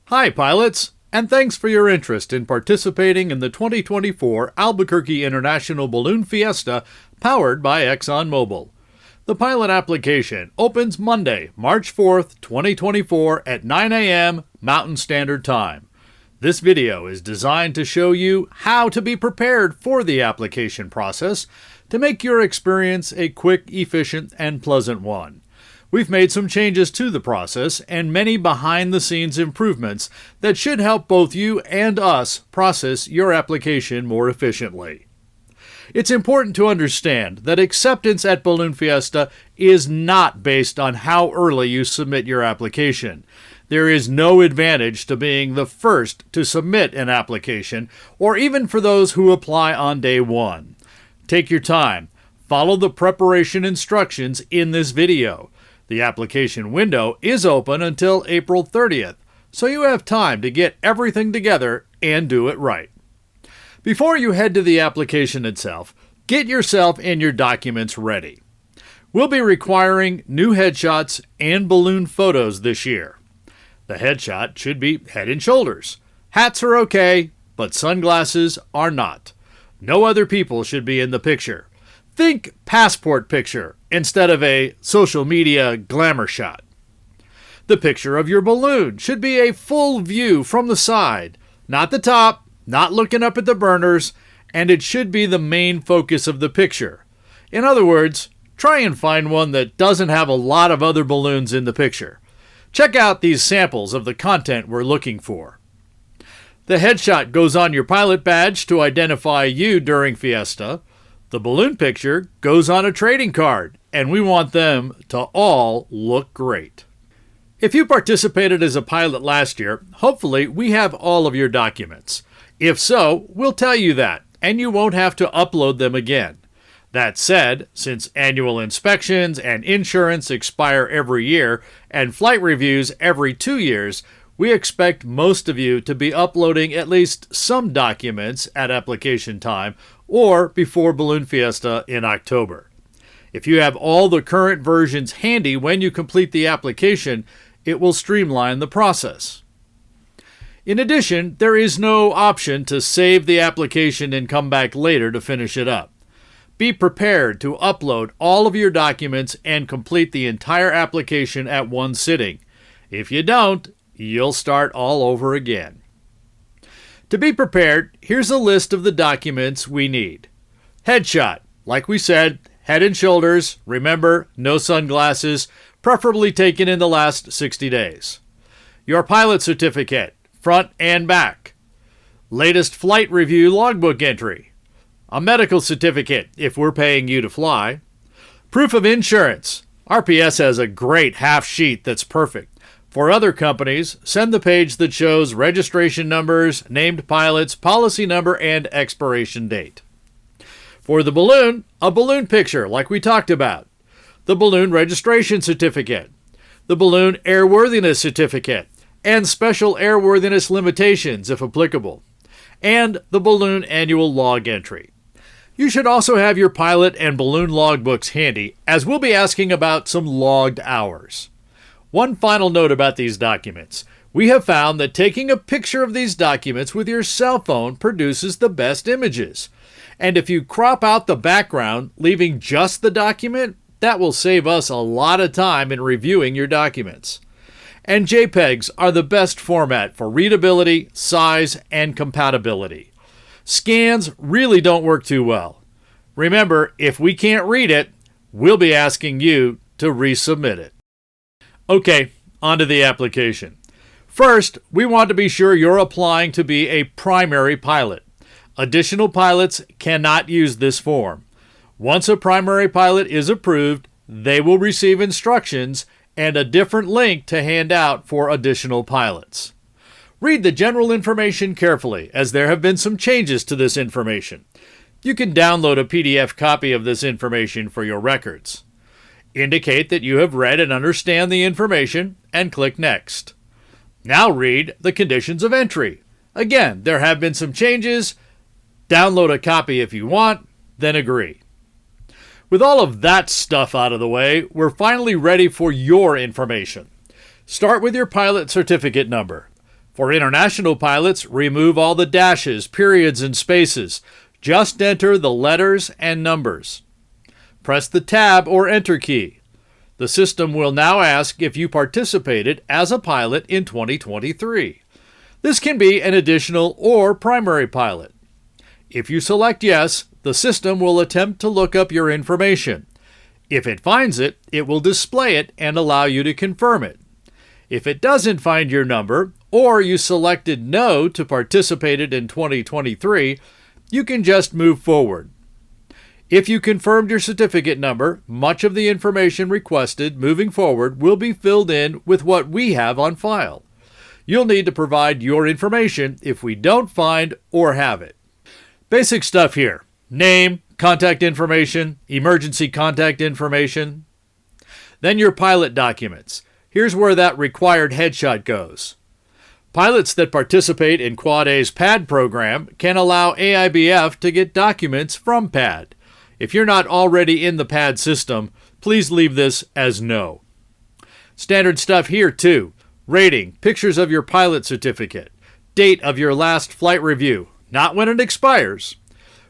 Hi, pilots, and thanks for your interest in participating in the 2024 Albuquerque International Balloon Fiesta powered by ExxonMobil. The pilot application opens Monday, March 4th, 2024 at 9 a.m. Mountain Standard Time. This video is designed to show you how to be prepared for the application process to make your experience a quick, efficient, and pleasant one. We've made some changes to the process and many behind-the-scenes improvements that should help both you and us process your application more efficiently. It's important to understand that acceptance at Balloon Fiesta is not based on how early you submit your application. There is no advantage to being the first to submit an application, or even for those who apply on day one. Take your time. Follow the preparation instructions in this video. The application window is open until April 30th, so you have time to get everything together and do it right. Before you head to the application itself, get yourself and your documents ready. We'll be requiring new headshots and balloon photos this year. The headshot should be head and shoulders. Hats are okay, but sunglasses are not. No other people should be in the picture. Think passport picture instead of a social media glamour shot. The picture of your balloon should be a full view from the side, not the top, not looking up at the burners, and it should be the main focus of the picture. In other words, try and find one that doesn't have a lot of other balloons in the picture. Check out these samples of the content we're looking for. The headshot goes on your pilot badge to identify you during Fiesta. The balloon picture goes on a trading card, and we want them to all look great. If you participated as a pilot last year, hopefully we have all of your documents. If so, we'll tell you that, and you won't have to upload them again. That said, since annual inspections and insurance expire every year, and flight reviews every 2 years, we expect most of you to be uploading at least some documents at application time or before Balloon Fiesta in October. If you have all the current versions handy when you complete the application, it will streamline the process. In addition, there is no option to save the application and come back later to finish it up. Be prepared to upload all of your documents and complete the entire application at one sitting. If you don't, you'll start all over again. To be prepared, here's a list of the documents we need. Headshot. Like we said, head and shoulders. Remember, no sunglasses, preferably taken in the last 60 days. Your pilot certificate, front and back. Latest flight review logbook entry. A medical certificate if we're paying you to fly. Proof of insurance. RPS has a great half sheet that's perfect. For other companies, send the page that shows registration numbers, named pilots, policy number, and expiration date. For the balloon, a balloon picture like we talked about. The balloon registration certificate. The balloon airworthiness certificate, and special airworthiness limitations if applicable. And the balloon annual log entry. You should also have your pilot and balloon logbooks handy, as we'll be asking about some logged hours. One final note about these documents. We have found that taking a picture of these documents with your cell phone produces the best images. And if you crop out the background, leaving just the document, that will save us a lot of time in reviewing your documents. And JPEGs are the best format for readability, size, and compatibility. Scans really don't work too well. Remember, if we can't read it, we'll be asking you to resubmit it. Okay, on to the application. First, we want to be sure you're applying to be a primary pilot. Additional pilots cannot use this form. Once a primary pilot is approved, they will receive instructions and a different link to hand out for additional pilots. Read the general information carefully, as there have been some changes to this information. You can download a PDF copy of this information for your records. Indicate that you have read and understand the information, and click Next. Now read the conditions of entry. Again, there have been some changes. Download a copy if you want, then agree. With all of that stuff out of the way, we're finally ready for your information. Start with your pilot certificate number. For international pilots, remove all the dashes, periods, and spaces. Just enter the letters and numbers. Press the Tab or Enter key. The system will now ask if you participated as a pilot in 2023. This can be an additional or primary pilot. If you select yes, the system will attempt to look up your information. If it finds it, it will display it and allow you to confirm it. If it doesn't find your number, or you selected no to participate in 2023, you can just move forward. If you confirmed your certificate number, much of the information requested moving forward will be filled in with what we have on file. You'll need to provide your information if we don't find or have it. Basic stuff here: name, contact information, emergency contact information. Then your pilot documents. Here's where that required headshot goes. Pilots that participate in Quad A's PAD program can allow AIBF to get documents from PAD. If you're not already in the PAD system, please leave this as no. Standard stuff here too: rating, pictures of your pilot certificate, date of your last flight review, not when it expires,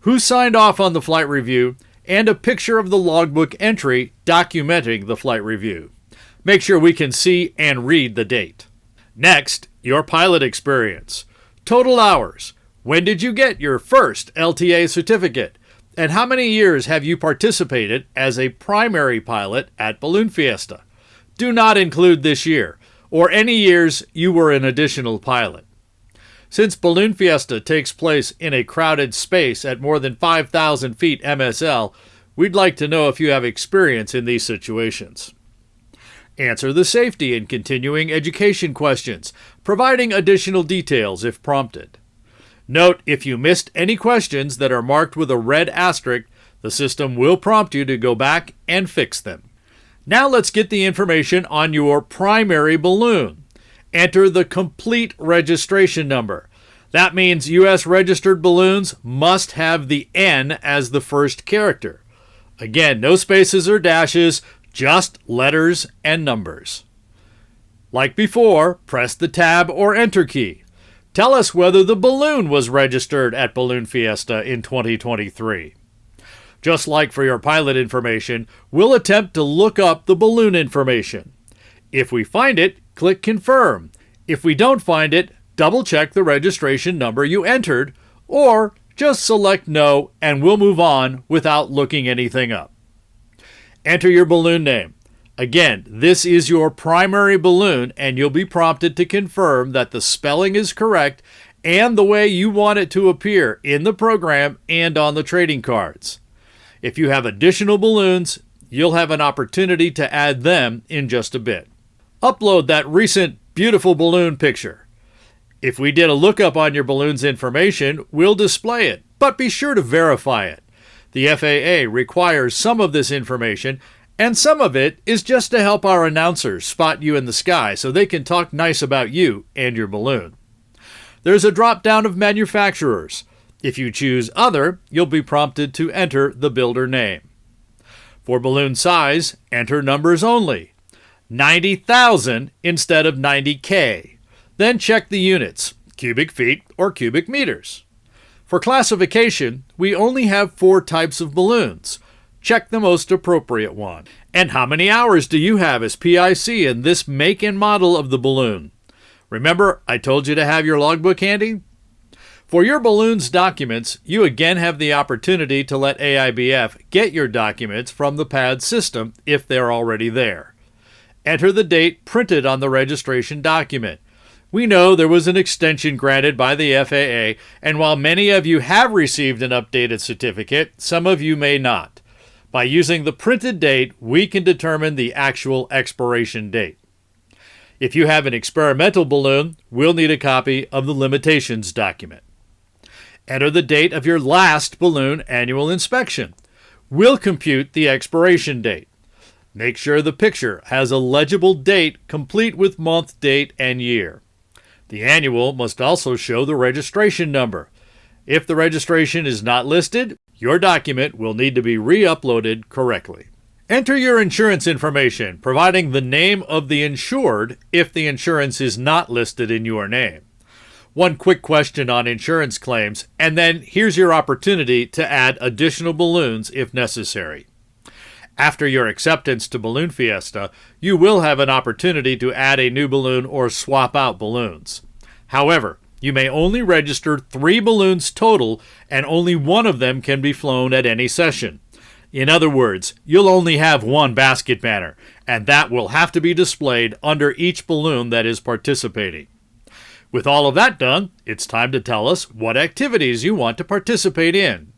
who signed off on the flight review, and a picture of the logbook entry documenting the flight review. Make sure we can see and read the date. Next, your pilot experience. Total hours. When did you get your first LTA certificate? And how many years have you participated as a primary pilot at Balloon Fiesta? Do not include this year, or any years you were an additional pilot. Since Balloon Fiesta takes place in a crowded space at more than 5,000 feet MSL, we'd like to know if you have experience in these situations. Answer the safety and continuing education questions, providing additional details if prompted. Note, if you missed any questions that are marked with a red asterisk, the system will prompt you to go back and fix them. Now let's get the information on your primary balloon. Enter the complete registration number. That means U.S. registered balloons must have the N as the first character. Again, no spaces or dashes, just letters and numbers. Like before, press the Tab or Enter key. Tell us whether the balloon was registered at Balloon Fiesta in 2023. Just like for your pilot information, we'll attempt to look up the balloon information. If we find it, click Confirm. If we don't find it, double-check the registration number you entered, or just select No and we'll move on without looking anything up. Enter your balloon name. Again, this is your primary balloon, and you'll be prompted to confirm that the spelling is correct and the way you want it to appear in the program and on the trading cards. If you have additional balloons, you'll have an opportunity to add them in just a bit. Upload that recent beautiful balloon picture. If we did a lookup on your balloon's information, we'll display it, but be sure to verify it. The FAA requires some of this information, and some of it is just to help our announcers spot you in the sky so they can talk nice about you and your balloon. There's a drop-down of manufacturers. If you choose Other, you'll be prompted to enter the builder name. For balloon size, enter numbers only. 90,000 instead of 90K. Then check the units, cubic feet or cubic meters. For classification, we only have 4 types of balloons. Check the most appropriate one. And how many hours do you have as PIC in this make and model of the balloon? Remember, I told you to have your logbook handy? For your balloon's documents, you again have the opportunity to let AIBF get your documents from the PAD system if they're already there. Enter the date printed on the registration document. We know there was an extension granted by the FAA, and while many of you have received an updated certificate, some of you may not. By using the printed date, we can determine the actual expiration date. If you have an experimental balloon, we'll need a copy of the limitations document. Enter the date of your last balloon annual inspection. We'll compute the expiration date. Make sure the picture has a legible date complete with month, date, and year. The annual must also show the registration number. If the registration is not listed, your document will need to be re-uploaded correctly. Enter your insurance information, providing the name of the insured if the insurance is not listed in your name. one quick question on insurance claims, and then here's your opportunity to add additional balloons if necessary. After your acceptance to Balloon Fiesta, you will have an opportunity to add a new balloon or swap out balloons. However, you may only register 3 balloons total, and only one of them can be flown at any session. In other words, you'll only have one basket banner, and that will have to be displayed under each balloon that is participating. With all of that done, it's time to tell us what activities you want to participate in.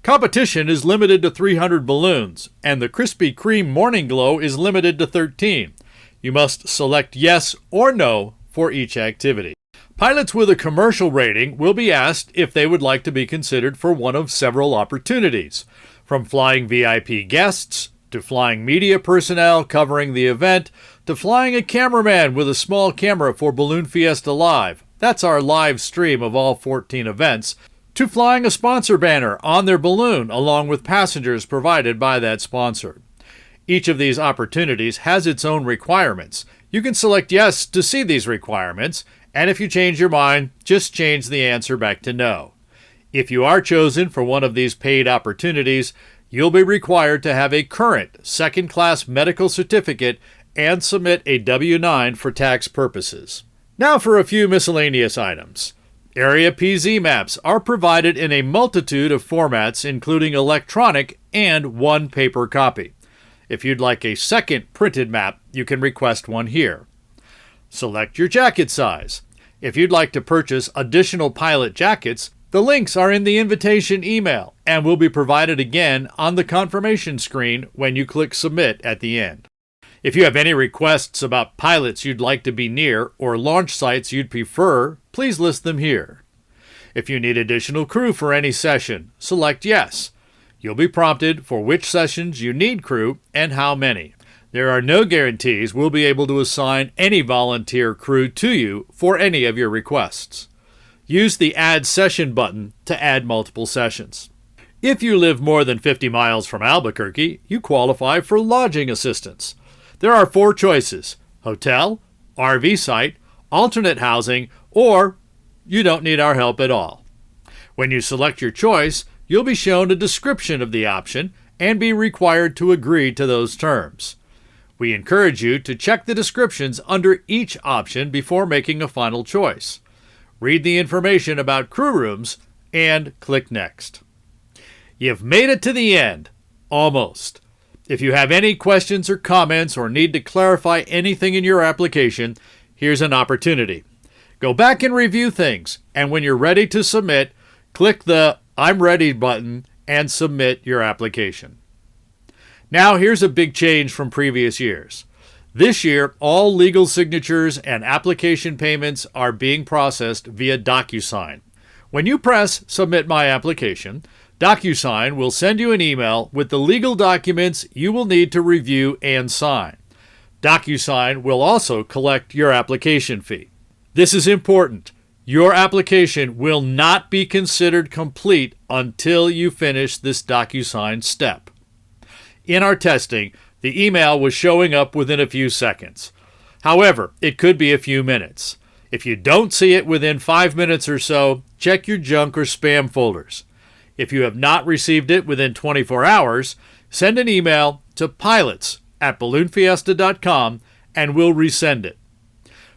Competition is limited to 300 balloons, and the Krispy Kreme Morning Glow is limited to 13. You must select yes or no for each activity. Pilots with a commercial rating will be asked if they would like to be considered for one of several opportunities, from flying VIP guests, to flying media personnel covering the event, to flying a cameraman with a small camera for Balloon Fiesta Live. That's our live stream of all 14 events, to flying a sponsor banner on their balloon along with passengers provided by that sponsor. Each of these opportunities has its own requirements. You can select yes to see these requirements, and if you change your mind, just change the answer back to no. If you are chosen for one of these paid opportunities, you'll be required to have a current second-class medical certificate and submit a W-9 for tax purposes. Now for a few miscellaneous items. Area PZ maps are provided in a multitude of formats, including electronic and one paper copy. If you'd like a second printed map, you can request one here. Select your jacket size. If you'd like to purchase additional pilot jackets, the links are in the invitation email and will be provided again on the confirmation screen when you click Submit at the end. If you have any requests about pilots you'd like to be near or launch sites you'd prefer, please list them here. If you need additional crew for any session, select Yes. You'll be prompted for which sessions you need crew and how many. There are no guarantees we'll be able to assign any volunteer crew to you for any of your requests. Use the Add Session button to add multiple sessions. If you live more than 50 miles from Albuquerque, you qualify for lodging assistance. There are 4 choices: hotel, RV site, alternate housing, or you don't need our help at all. When you select your choice, you'll be shown a description of the option and be required to agree to those terms. We encourage you to check the descriptions under each option before making a final choice. Read the information about crew rooms and click Next. You've made it to the end. Almost. If you have any questions or comments or need to clarify anything in your application, here's an opportunity. Go back and review things, and when you're ready to submit, click the I'm Ready button and submit your application. Now here's a big change from previous years. This year, all legal signatures and application payments are being processed via DocuSign. When you press Submit My Application, DocuSign will send you an email with the legal documents you will need to review and sign. DocuSign will also collect your application fee. This is important. Your application will not be considered complete until you finish this DocuSign step. In our testing, the email was showing up within a few seconds. However, it could be a few minutes. If you don't see it within 5 minutes or so, check your junk or spam folders. If you have not received it within 24 hours, send an email to pilots@balloonfiesta.com and we'll resend it.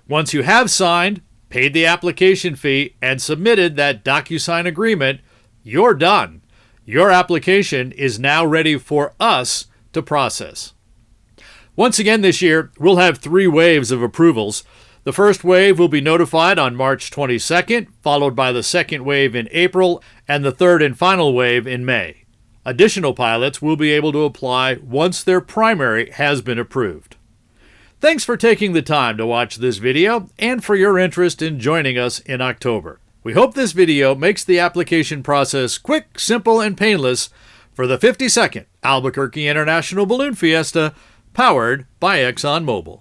Once you have signed, paid the application fee, and submitted that DocuSign agreement, you're done. Your application is now ready for us to process. Once again this year, we'll have 3 waves of approvals. The first wave will be notified on March 22nd, followed by the second wave in April, and the third and final wave in May. Additional pilots will be able to apply once their primary has been approved. Thanks for taking the time to watch this video and for your interest in joining us in October. We hope this video makes the application process quick, simple, and painless for the 52nd Albuquerque International Balloon Fiesta, powered by ExxonMobil.